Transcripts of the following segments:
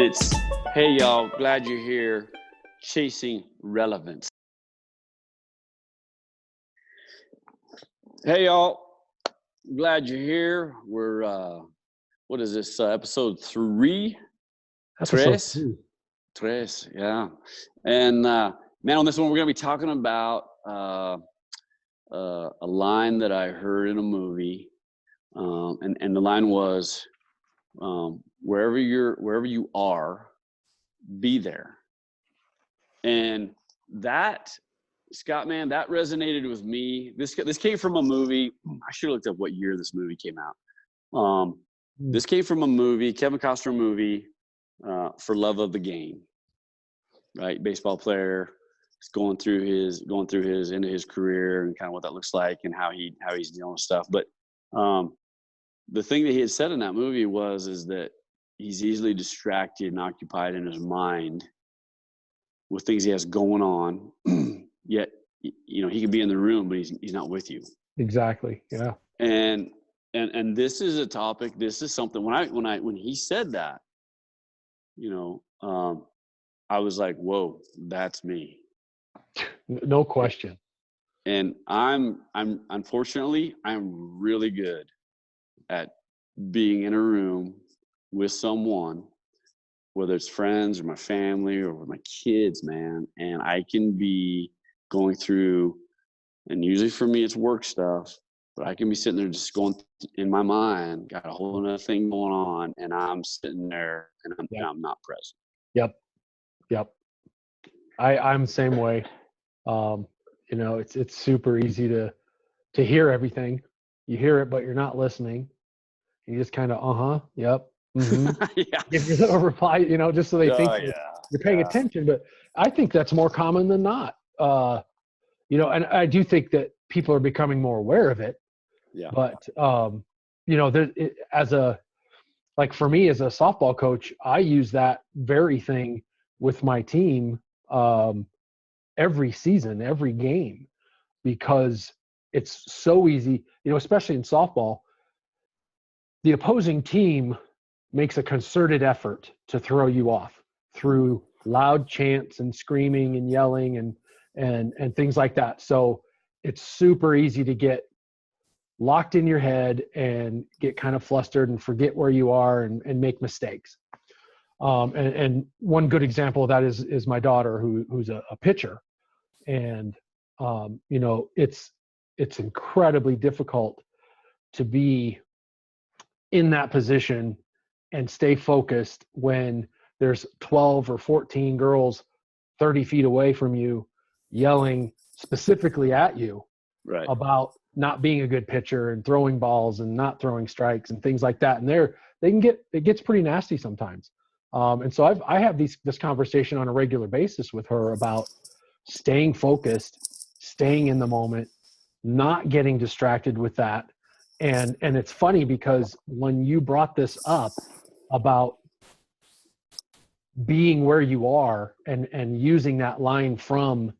it's, hey y'all, glad you're here, chasing relevance. Hey y'all, glad you're here. We're, what is this, episode 3? Tres? Tres, yeah. And man, on this one, we're going to be talking about a line that I heard in a movie. And the line was, wherever you are, be there. And that, Scott, man, that resonated with me. This came from a movie. I should have looked up what year this movie came out. This came from a movie, Kevin Costner movie, For Love of the Game. Right, baseball player, going through his into his career and kind of what that looks like and how he's dealing with stuff. But the thing that he had said in that movie is that he's easily distracted and occupied in his mind with things he has going on. Yet, you know, he can be in the room, but he's not with you. Exactly. Yeah. And this is a topic. This is something when he said that, you know, I was like, whoa, that's me. No question. And I'm unfortunately, I'm really good at being in a room with someone, whether it's friends or my family or with my kids, man. And I can be going through, and usually for me, it's work stuff, but I can be sitting there just going in my mind, got a whole other thing going on, and I'm sitting there and I'm not present. Yep. I'm the same way. You know, it's super easy to hear everything. You hear it, but you're not listening. You just kind of, yep. Mm-hmm. Yeah. Give your little reply, you know, just so they think you're paying attention. But I think that's more common than not. You know, and I do think that people are becoming more aware of it. Yeah. But you know, for me as a softball coach, I use that very thing with my team every season, every game, because it's so easy, you know, especially in softball. The opposing team makes a concerted effort to throw you off through loud chants and screaming and yelling and things like that. So it's super easy to get locked in your head and get kind of flustered and forget where you are and make mistakes. And one good example of that is my daughter who's a pitcher. And, you know, it's incredibly difficult to be in that position and stay focused when there's 12 or 14 girls 30 feet away from you yelling specifically at you about not being a good pitcher and throwing balls and not throwing strikes and things like that. And it gets pretty nasty sometimes. And so I have this conversation on a regular basis with her about staying focused, staying in the moment, not getting distracted with that. And it's funny because when you brought this up about being where you are and using that line from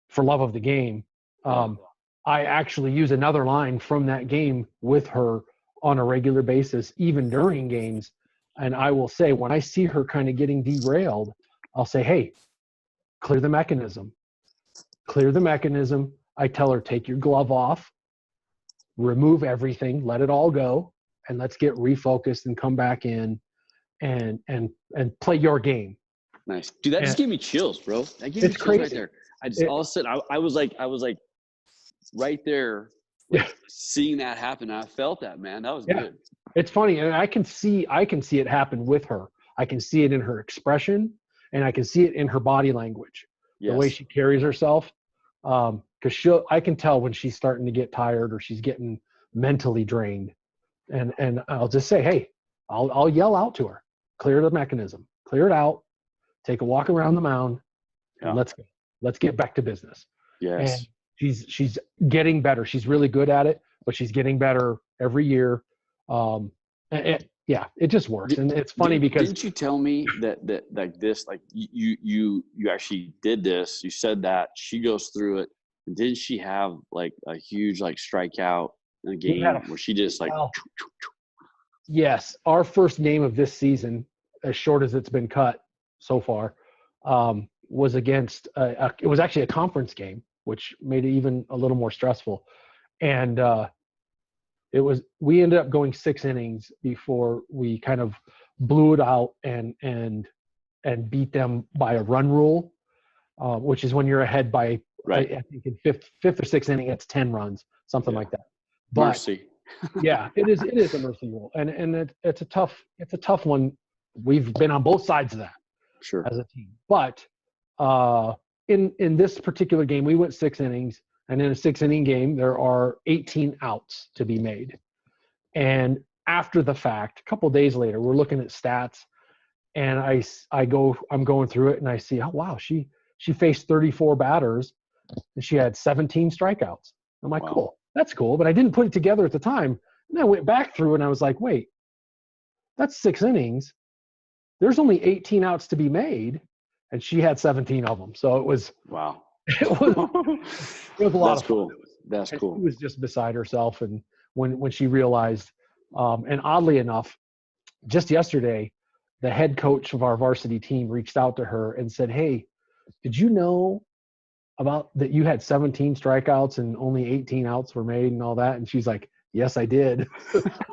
For Love of the Game, I actually use another line from that game with her on a regular basis, even during games. And I will say, when I see her kind of getting derailed, I'll say, hey, clear the mechanism. Clear the mechanism. I tell her, take your glove off, remove everything, let it all go, and let's get refocused and come back in and play your game. Nice. Dude, that just gave me chills, bro. That gave me chills crazy. Right there. All of a sudden I was like right there, seeing that happen. I felt that, man. That was good. It's funny, and I can see it happen with her. I can see it in her expression, and I can see it in her body language, the way she carries herself. Because I can tell when she's starting to get tired or she's getting mentally drained, and I'll just say, hey, I'll yell out to her, clear the mechanism, clear it out, take a walk around the mound, and let's get back to business. Yes. And she's getting better. She's really good at it, but she's getting better every year. It just works. And it's funny because didn't you tell me that like this, like you actually did this, you said that she goes through it, and didn't she have like a huge like strikeout in a game where she just like yes, our first game of this season, as short as it's been cut so far, was against it was actually a conference game, which made it even a little more stressful. And we ended up going 6 innings before we kind of blew it out and beat them by a run rule, which is when you're ahead by, Right. I think in fifth or sixth inning, it's 10 runs, something like that. But mercy. yeah, it is a mercy rule. And it's a tough one. We've been on both sides of that as a team. But in this particular game, we went 6 innings, and in a 6-inning game, there are 18 outs to be made. And after the fact, a couple of days later, we're looking at stats, and I'm going through it, and I see, oh wow, she faced 34 batters, and she had 17 strikeouts. I'm like, cool, that's cool, but I didn't put it together at the time. And I went back through, and I was like, wait, that's 6 innings. There's only 18 outs to be made, and she had 17 of them. So it was It was a lot of fun. That's cool. She was just beside herself, and when she realized, and oddly enough, just yesterday, the head coach of our varsity team reached out to her and said, "Hey, did you know about that you had 17 strikeouts and only 18 outs were made and all that?" And she's like, "Yes, I did.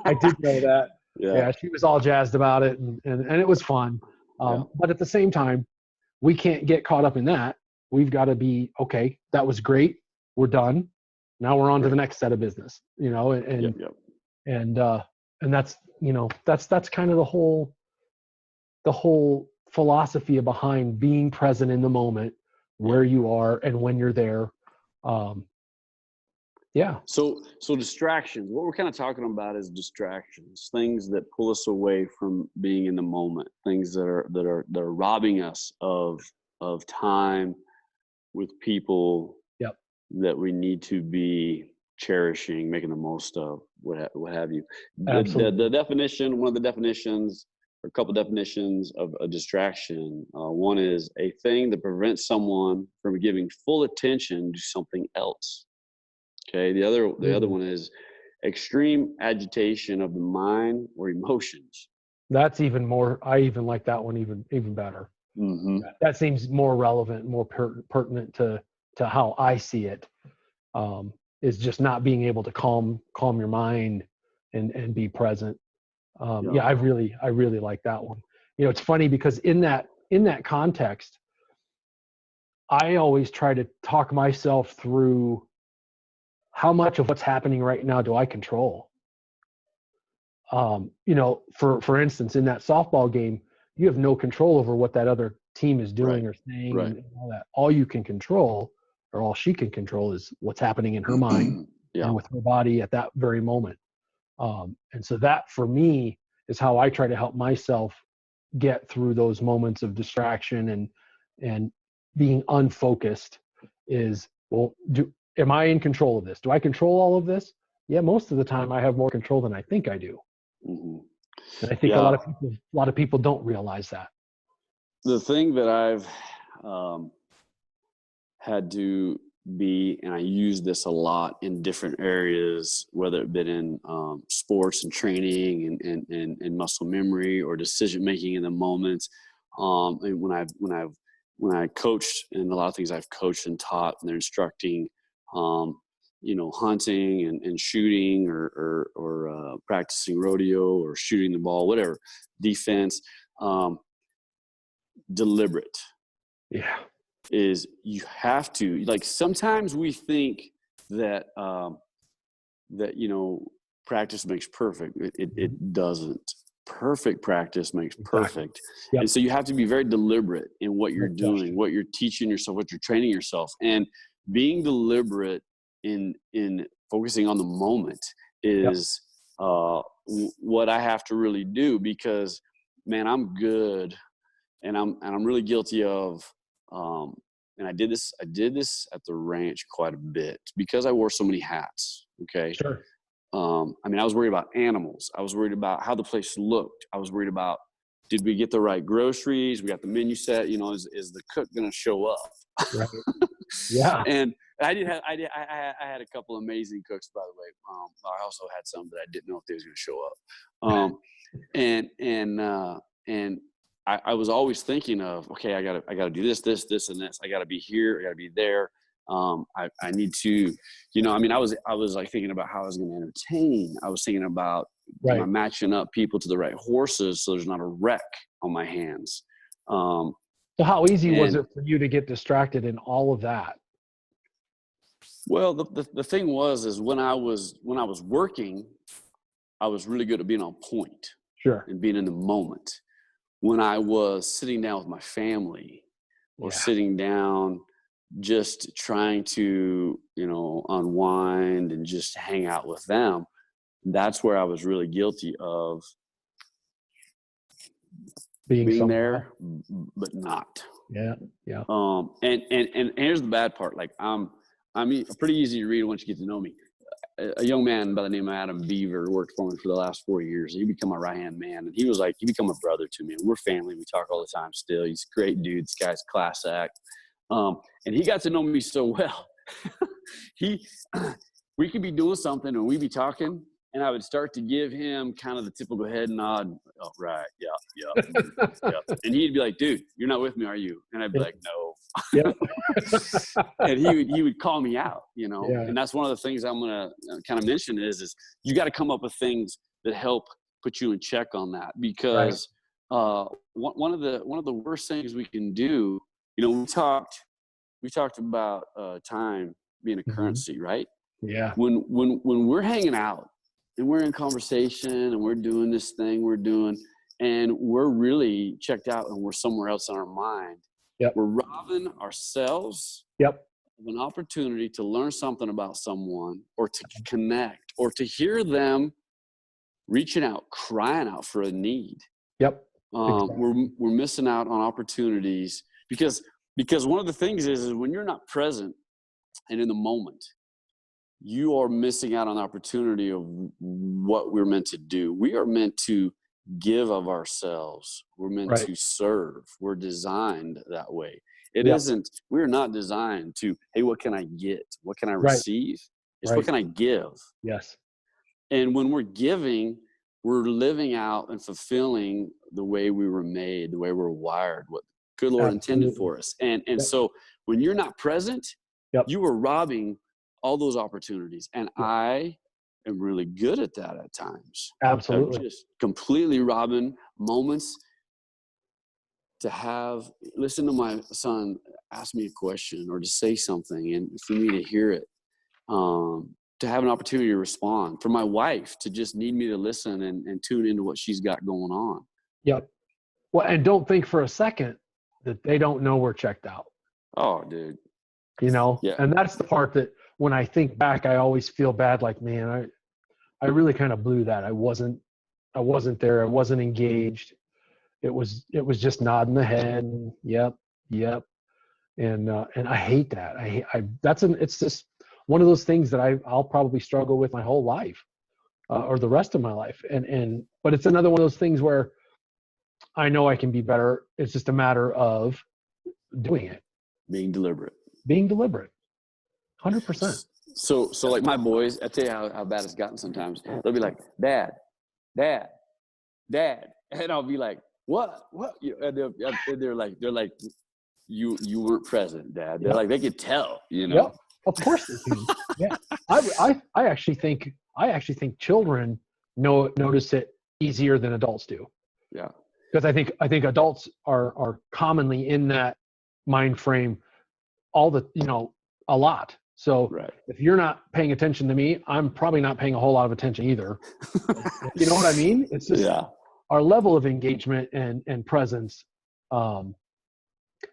I did know that." Yeah, she was all jazzed about it, and it was fun. But at the same time, we can't get caught up in that. We've got to be, okay, that was great. We're done. Now we're on to the next set of business, and that's, that's kind of the whole philosophy behind being present in the moment, where you are and when you're there. So distractions, what we're kind of talking about is distractions, things that pull us away from being in the moment, things that are robbing us of time with people that we need to be cherishing, making the most of, what have you. The definition, one of the definitions, or a couple definitions of a distraction, one is a thing that prevents someone from giving full attention to something else. Okay, the other one is extreme agitation of the mind or emotions. That's even more. I even like that one even better. Mm-hmm. That seems more relevant, more pertinent to how I see it. Is just not being able to calm your mind and be present. I really like that one. It's funny because in that context, I always try to talk myself through how much of what's happening right now do I control. For instance, in that softball game, you have no control over what that other team is doing or saying and all that. All you can control, or all she can control, is what's happening in her mind and with her body at that very moment. And so that, for me, is how I try to help myself get through those moments of distraction and being unfocused. Is, am I in control of this? Do I control all of this? Yeah, most of the time I have more control than I think I do. Mm-hmm. And I think a lot of people don't realize that. The thing that I've had to be, and I use this a lot in different areas, whether it been in sports and training and muscle memory or decision making in the moments. And when I coached, and a lot of things I've coached and taught, and they're instructing, hunting and shooting or practicing rodeo or shooting the ball, whatever, defense, deliberate. Yeah. Is you have to, like, sometimes we think that practice makes perfect. It doesn't. Perfect practice makes perfect. Yep. And so you have to be very deliberate in what you're doing, what you're teaching yourself, what you're training yourself, and being deliberate in focusing on the moment is what I have to really do, because, man, I'm good, and I'm really guilty of. And I did this at the ranch quite a bit because I wore so many hats. Okay. Sure. I was worried about animals. I was worried about how the place looked. I was worried about, did we get the right groceries? We got the menu set, is the cook going to show up? Right. Yeah. And I had a couple amazing cooks, by the way. I also had some that I didn't know if they was going to show up. And I was always thinking of, okay, I gotta do this, and this. I gotta be here. I gotta be there. I need to, I was like thinking about how I was going to entertain. I was thinking about, matching up people to the right horses so there's not a wreck on my hands. So how easy was it for you to get distracted in all of that? Well, the thing is when I was working, I was really good at being on point. Sure. And being in the moment. When I was sitting down with my family or sitting down just trying to, unwind and just hang out with them, that's where I was really guilty of being there, but not. Yeah. Yeah. And here's the bad part. Like I'm pretty easy to read once you get to know me. A young man by the name of Adam Beaver worked for me for the last 4 years. He became my right-hand man. And he became a brother to me. And we're family. We talk all the time still. He's a great dude. This guy's class act. And he got to know me so well. We could be doing something and we'd be talking, and I would start to give him kind of the typical head nod. Oh, right. Yeah. And he'd be like, dude, you're not with me, are you? And I'd be like, no. Yep. And he would call me out, and that's one of the things I'm going to kind of mention is you got to come up with things that help put you in check on that, because one of the worst things we can do, we talked about time being a currency, right? Yeah. When we're hanging out and we're in conversation and we're doing this thing we're doing and we're really checked out and we're somewhere else in our mind, we're robbing ourselves of an opportunity to learn something about someone, or to connect, or to hear them reaching out, crying out for a need. We're missing out on opportunities because one of the things is when you're not present and in the moment, you are missing out on the opportunity of what we're meant to do. We are meant to give of ourselves. We're meant to serve. We're designed that way. It isn't, we're not designed to, hey, what can I get? What can I receive? It's what can I give? Yes. And when we're giving, we're living out and fulfilling the way we were made, the way we're wired, what good Lord intended for us. And so when you're not present, you are robbing all those opportunities. And I am really good at that at times. Absolutely. I'm just completely robbing moments to listen to my son ask me a question or to say something, and for me to hear it, to have an opportunity to respond, for my wife to just need me to listen and tune into what she's got going on. Yep. Well, and don't think for a second that they don't know we're checked out. Oh, dude. And that's the part that when I think back, I always feel bad. Like, man, I really kind of blew that. I wasn't there. I wasn't engaged. It was just nodding the head. And, yep. And I hate that. It's just one of those things that I'll probably struggle with my whole life, or the rest of my life. But it's another one of those things where I know I can be better. It's just a matter of doing it. Being deliberate. 100%. So like my boys, I tell you how bad it's gotten sometimes. They'll be like, Dad. And I'll be like, what? And they're like, you weren't present, Dad. They're like, they could tell, Yep. Of course they can. Yeah. I actually think children notice it easier than adults do. Yeah. Because I think adults are commonly in that mind frame a lot. So if you're not paying attention to me, I'm probably not paying a whole lot of attention either. You know what I mean? It's just our level of engagement and presence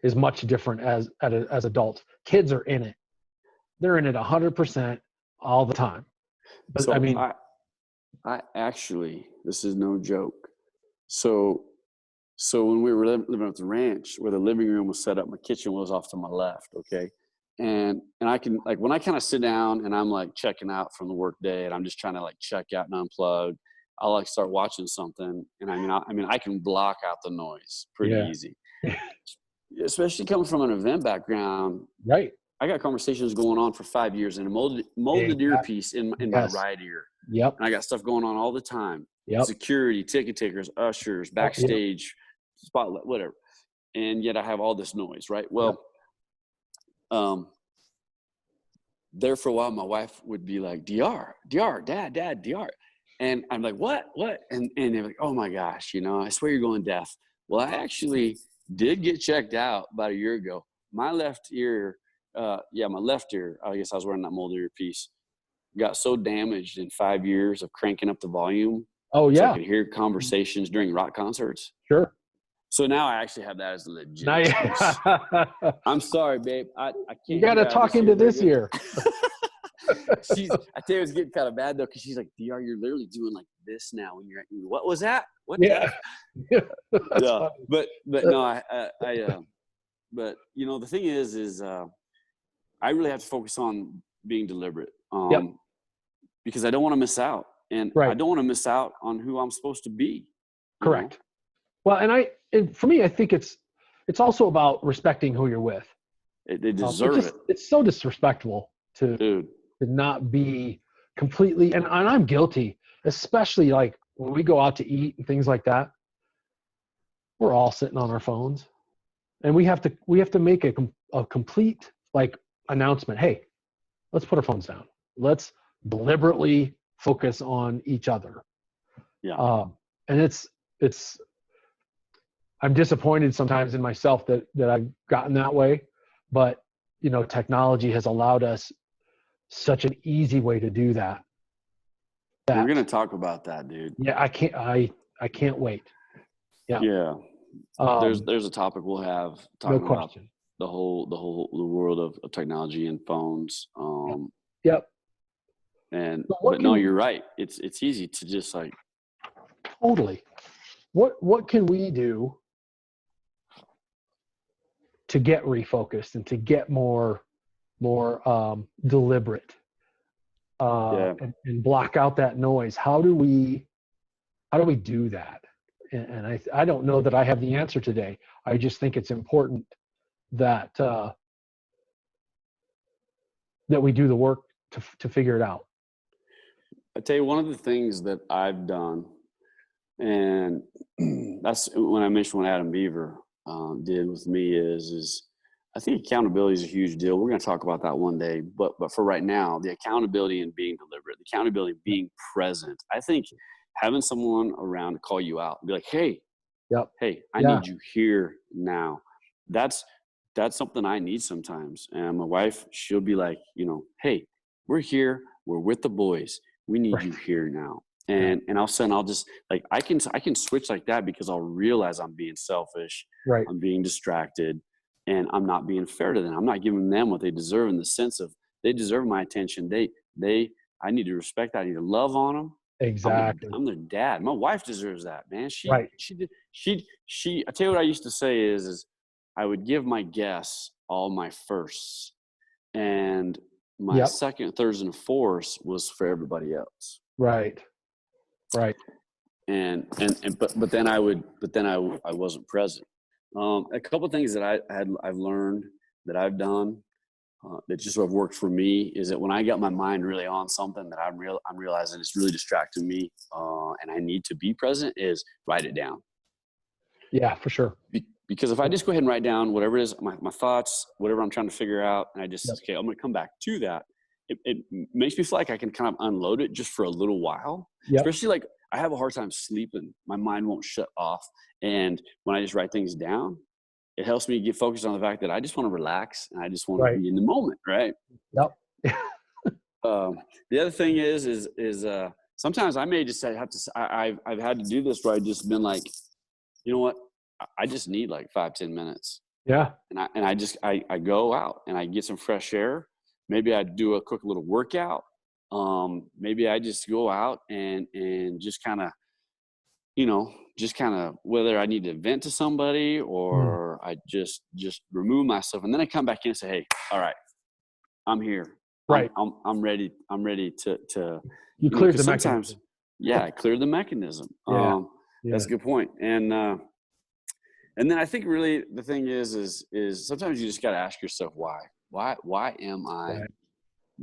is much different as adults. Kids are in it. They're in it 100% all the time. But so I actually, this is no joke. So when we were living at the ranch, where the living room was set up, my kitchen was off to my left. Okay. And I can, like, when I kind of sit down and I'm like checking out from the work day and I'm just trying to like check out and unplug, I'll like start watching something. And I can block out the noise pretty easy, especially coming from an event background. Right. I got conversations going on for 5 years and a molded earpiece in my right ear. Yep. And I got stuff going on all the time. Yep. Security, ticket takers, ushers, backstage, spotlight, whatever. And yet I have all this noise, right? Well, there for a while, my wife would be like, DR, dad, DR. And I'm like, what? And they're like, oh my gosh, I swear you're going deaf. Well, I actually did get checked out about a year ago. My left ear, my left ear, I guess I was wearing that molded earpiece, got so damaged in 5 years of cranking up the volume. Oh yeah. So I could hear conversations during rock concerts. Sure. So now I actually have that as a legit Nice. I'm sorry, babe. I can't. You got to talk into this ear. I tell you, it's getting kind of bad though, because she's like, DR, you're literally doing like this now when you're. What was that? What? Yeah. Yeah. But no, but the thing is I really have to focus on being deliberate, because I don't want to miss out, and I don't want to miss out on who I'm supposed to be. Correct. Well, and for me, I think it's also about respecting who you're with. They deserve it. It's so disrespectful to not be completely, and I'm guilty, especially like when we go out to eat and things like that. We're all sitting on our phones, and we have to make a complete like announcement. Hey, let's put our phones down. Let's deliberately focus on each other. Yeah. And it's I'm disappointed sometimes in myself that I've gotten that way, but technology has allowed us such an easy way to do that. We're going to talk about that, dude. Yeah. I can't wait. Yeah. Yeah. There's a topic we'll have talking about the whole world of technology and phones. Yep. But no, you're right. It's easy to just like. Totally. What can we do to get refocused and to get more deliberate and block out that noise? How do we do that? And I don't know that I have the answer today. I just think it's important that we do the work to figure it out. I tell you, one of the things that I've done, and that's when I mentioned what Adam Beaver did with me is I think accountability is a huge deal. We're going to talk about that one day, but for right now, the accountability and being deliberate, the accountability and being present. I think having someone around to call you out and be like, hey, I need you here now. That's something I need sometimes. And my wife, she'll be like, hey, we're here. We're with the boys. We need you here now. And all of a sudden I'll just like, I can switch like that because I'll realize I'm being selfish. Right. I'm being distracted, and I'm not being fair to them. I'm not giving them what they deserve in the sense of they deserve my attention. I need to respect that. I need to love on them. Exactly. I'm their dad. My wife deserves that, man. I tell you what I used to say is I would give my guests all my firsts, and my second, thirds, and fourths was for everybody else. Right. But then I wasn't present. A couple of things that I've learned that I've done that just have worked for me is that when I got my mind really on something that I'm realizing it's really distracting me, and I need to be present, is write it down. Yeah, for sure. Because if I just go ahead and write down whatever it is, my thoughts, whatever I'm trying to figure out, and I just, okay, I'm going to come back to that. It makes me feel like I can kind of unload it just for a little while. Especially like I have a hard time sleeping. My mind won't shut off. And when I just write things down, it helps me get focused on the fact that I just want to relax and I just want to be in the moment. Right. Yep. The other thing is sometimes I may just I've had to do this where I've just been like, you know what? I just need like 5-10 minutes. Yeah. And I go out and I get some fresh air. Maybe I do a quick little workout. Maybe I just go out and just kind of, whether I need to vent to somebody or I just remove myself. And then I come back in and say, hey, all right, I'm here. Right. I'm ready. I'm ready to you clear the mechanism. I clear the mechanism. That's a good point. And then I think really the thing is sometimes you just got to ask yourself why am I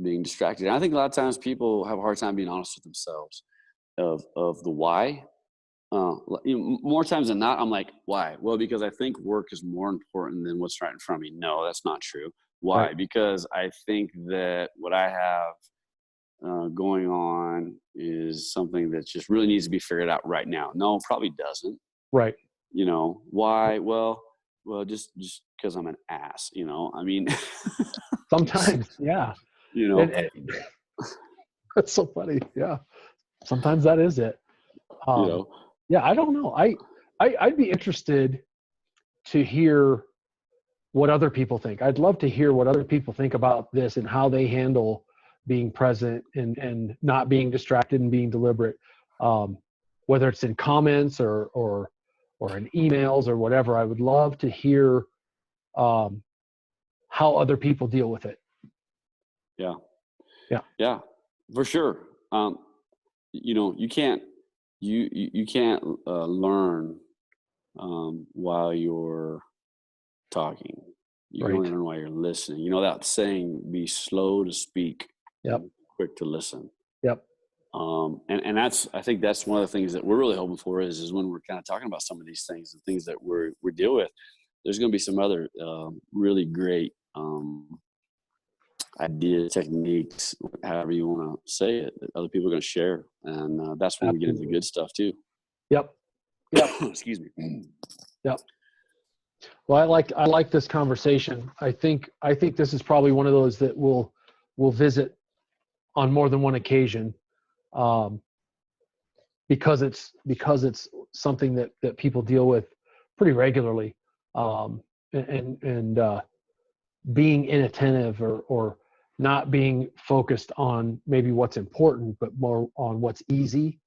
being distracted? And I think a lot of times people have a hard time being honest with themselves of the why. More times than not, I'm like, why? Well, because I think work is more important than what's right in front of me. No, that's not true. Why? Right. Because I think that what I have going on is something that just really needs to be figured out right now. No, probably doesn't. Right. Why? Well, just because I'm an ass. I mean, Sometimes, yeah. you know, And that's so funny. Yeah. Sometimes that is it. you know, Yeah, I don't know. I'd be interested to hear what other people think. I'd love to hear what other people think about this and how they handle being present and not being distracted and being deliberate. Whether it's in comments or in emails or whatever, I would love to hear how other people deal with it. yeah, Yeah. yeah, for sure. You can't you can't learn while you're talking. You can Right. only learn while you're listening. That saying, be slow to speak Yep. and quick to listen. Yep. And I think that's one of the things that we're really hoping for is when we're kind of talking about some of these things, the things that we deal with, there's going to be some other really great ideas, techniques, however you want to say it, that other people are going to share. And that's when we get into the good stuff too. Yep. Yep. Excuse me. Yep. Well, I like this conversation. I think this is probably one of those that we'll visit on more than one occasion, because it's something that people deal with pretty regularly, and being inattentive or not being focused on maybe what's important, but more on what's easy,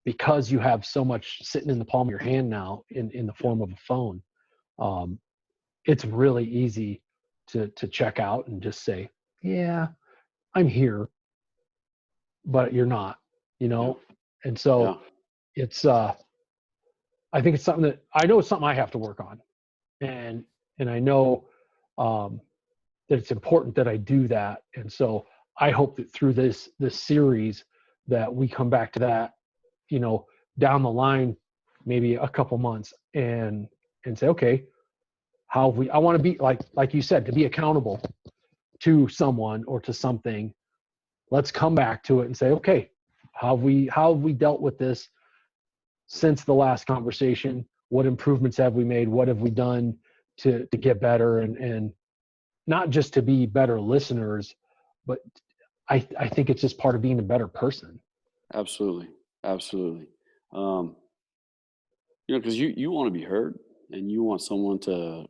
because you have so much sitting in the palm of your hand now in the form of a phone. It's really easy to check out and just say, yeah, I'm here, but you're not, And so it's, I think it's something that I know it's something I have to work on, and I know that it's important that I do that. And so I hope that through this series that we come back to that, down the line, maybe a couple months, and say, okay, I want to be like you said, to be accountable to someone or to something. Let's come back to it and say, okay, how have we dealt with this since the last conversation? What improvements have we made? What have we done to get better? And not just to be better listeners, but I think it's just part of being a better person. Absolutely. Absolutely. Because you want to be heard and you want someone to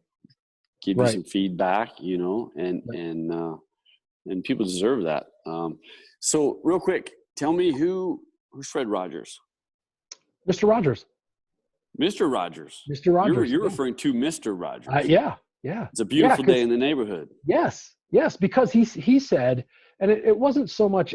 give you some feedback, and people deserve that. So real quick, tell me who's Fred Rogers? Mr. Rogers. Mr. Rogers. Mr. Rogers. You're referring to Mr. Rogers. Yeah. It's a beautiful day in the neighborhood. Yes, because he said, and it wasn't so much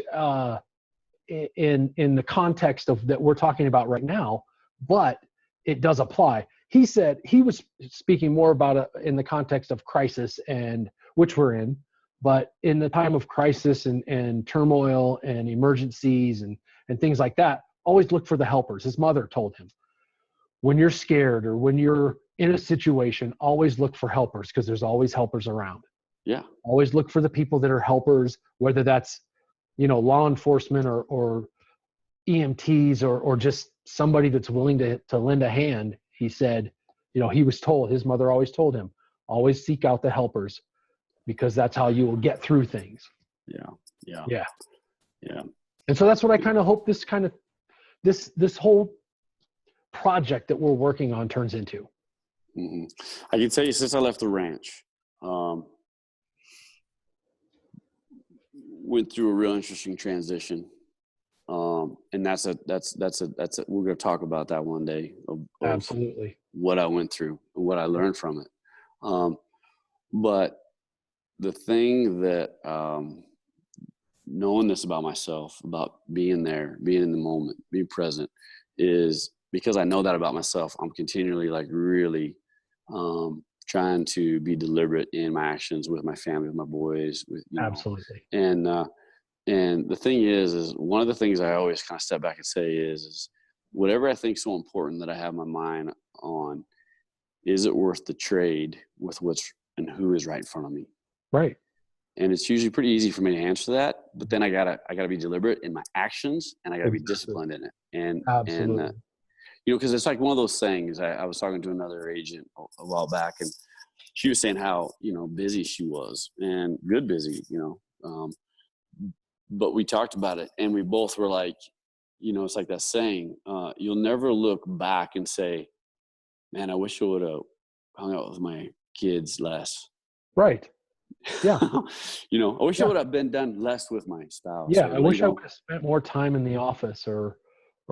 in the context of that we're talking about right now, but it does apply. He said he was speaking more about it in the context of crisis, and which we're in, but in the time of crisis and turmoil and emergencies and things like that, always look for the helpers. His mother told him, when you're scared or when you're in a situation, always look for helpers, because there's always helpers around. Yeah. Always look for the people that are helpers, whether that's, law enforcement or EMTs or just somebody that's willing to lend a hand. He said, he was told, his mother always told him, always seek out the helpers, because that's how you will get through things. Yeah. And so that's what I kind of hope this whole project that we're working on turns into. Mm-hmm. I can tell you, since I left the ranch, went through a real interesting transition. And that's we're going to talk about that one day of Absolutely what I went through and what I learned from it. But the thing that, knowing this about myself, about being there, being in the moment, being present, is because I know that about myself. I'm continually really trying to be deliberate in my actions with my family, with my boys, with absolutely. And the thing is one of the things I always kind of step back and say is whatever I think is so important that I have my mind on, is it worth the trade with what's and who is right in front of me? Right. And it's usually pretty easy for me to answer that, but then I gotta be deliberate in my actions, and I gotta be disciplined in it. And Absolutely. you know, because it's like one of those things. I was talking to another agent a while back, and she was saying how, you know, busy she was, and good busy, you know. But we talked about it, and we both were like, you know, it's like that saying, you'll never look back and say, man, I wish I would have hung out with my kids less. Right. Yeah. You know, I wish I would have been done less with my spouse. Yeah. Or, I wish you I know, would have spent more time in the office or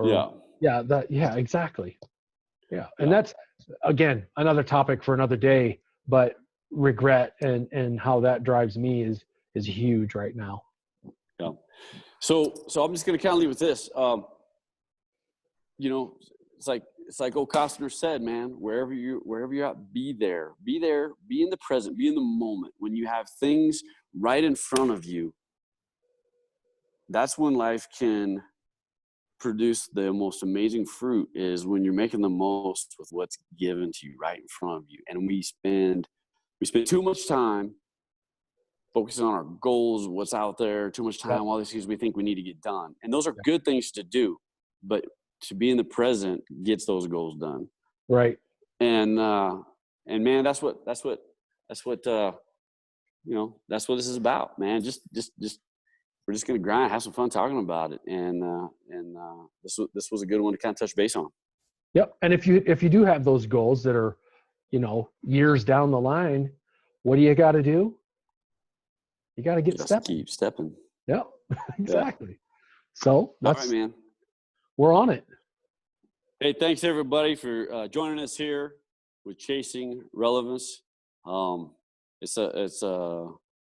yeah. Yeah, exactly. Yeah. And that's, again, another topic for another day, but regret and how that drives me is huge right now. Yeah. So I'm just going to kind of leave with this. You know, it's like old Costner said, man, wherever you're at, be there, be in the present, be in the moment. When you have things right in front of you, that's when life can produce the most amazing fruit, is when you're making the most with what's given to you right in front of you. And we spend too much time focusing on our goals, what's out there, too much time, all these things we think we need to get done. And those are good things to do, but to be in the present gets those goals done. Right. And man, that's what you know, that's what this is about, man. Just we're just going to grind, have some fun talking about it. And this was a good one to kind of touch base on. Yep. And if you do have those goals that are, you know, years down the line, what do you got to do? You got to get stepping. Keep stepping. Yeah, exactly. Yeah. So that's, all right, man. We're on it. Hey, thanks everybody for joining us here with Chasing Relevance. It's a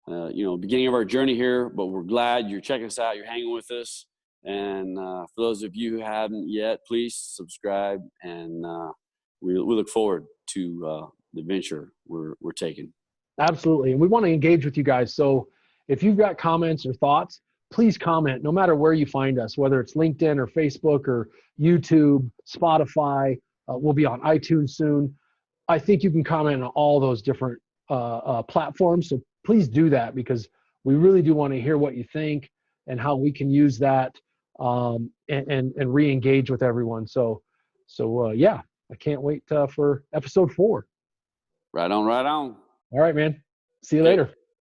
you know, beginning of our journey here, but we're glad you're checking us out. You're hanging with us. And for those of you who haven't yet, please subscribe. And we look forward to the venture we're taking. Absolutely. And we want to engage with you guys. So if you've got comments or thoughts, please comment, no matter where you find us, whether it's LinkedIn or Facebook or YouTube, Spotify. We'll be on iTunes soon. I think you can comment on all those different platforms. So please do that, because we really do want to hear what you think and how we can use that and re-engage with everyone. So yeah, I can't wait for episode 4. Right on. All right, man. See you later.